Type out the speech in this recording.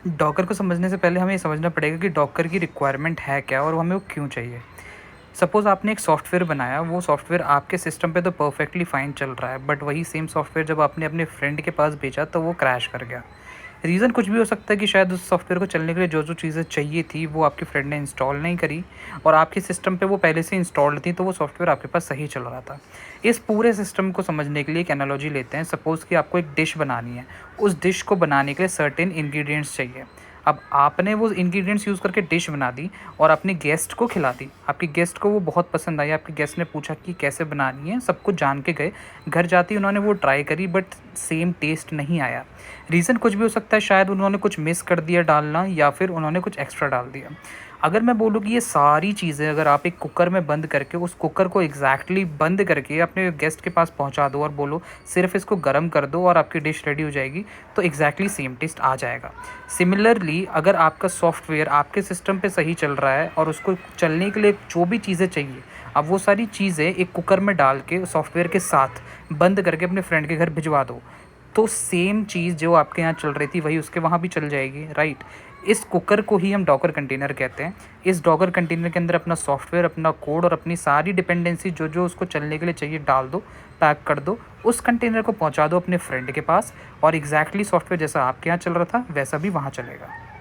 Docker को समझने से पहले हमें ये समझना पड़ेगा कि डॉकर की रिक्वायरमेंट है क्या और हमें वो क्यों चाहिए। सपोज़ आपने एक सॉफ्टवेयर बनाया, वो सॉफ्टवेयर आपके सिस्टम पे तो परफेक्टली फ़ाइन चल रहा है, बट वही सेम सॉफ्टवेयर जब आपने अपने फ्रेंड के पास भेजा तो वो क्रैश कर गया। रीज़न कुछ भी हो सकता है कि शायद उस सॉफ्टवेयर को चलने के लिए जो चीज़ें चाहिए थी वो आपके फ्रेंड ने इंस्टॉल नहीं करी, और आपके सिस्टम पे वो पहले से इंस्टॉल्ड थी, तो वो सॉफ्टवेयर आपके पास सही चल रहा था। इस पूरे सिस्टम को समझने के लिए एक एनालॉजी लेते हैं। सपोज़ कि आपको एक डिश बनानी है, उस डिश को बनाने के लिए सर्टेन इंग्रेडिएंट्स चाहिए। अब आपने वो इंग्रेडिएंट्स यूज़ करके डिश बना दी और अपने गेस्ट को खिला दी। आपके गेस्ट को वो बहुत पसंद आई, आपके गेस्ट ने पूछा कि कैसे बनानी है, सब कुछ जान के गए। घर जाते ही उन्होंने वो ट्राई करी, बट सेम टेस्ट नहीं आया। रीज़न कुछ भी हो सकता है, शायद उन्होंने कुछ मिस कर दिया डालना, या फिर उन्होंने कुछ एक्स्ट्रा डाल दिया। अगर मैं बोलूँ कि ये सारी चीज़ें अगर आप एक कुकर में बंद करके उस कुकर को एग्जैक्टली बंद करके अपने गेस्ट के पास पहुंचा दो और बोलो सिर्फ इसको गर्म कर दो और आपकी डिश रेडी हो जाएगी, तो एग्जैक्टली सेम टेस्ट आ जाएगा। सिमिलरली अगर आपका सॉफ्टवेयर आपके सिस्टम पे सही चल रहा है और उसको चलने के लिए जो भी चीज़ें चाहिए, अब वो सारी चीज़ें एक कुकर में डाल के सॉफ्टवेयर के साथ बंद करके अपने फ्रेंड के घर भिजवा दो, तो सेम चीज़ जो आपके यहाँ चल रही थी वही उसके वहाँ भी चल जाएगी, राइट। इस कुकर को ही हम डॉकर कंटेनर कहते हैं। इस डॉकर कंटेनर के अंदर अपना सॉफ्टवेयर, अपना कोड और अपनी सारी डिपेंडेंसी जो जो उसको चलने के लिए चाहिए डाल दो, पैक कर दो, उस कंटेनर को पहुँचा दो अपने फ्रेंड के पास, और एग्जैक्टली सॉफ्टवेयर जैसा आपके यहाँ चल रहा था वैसा भी वहाँ चलेगा।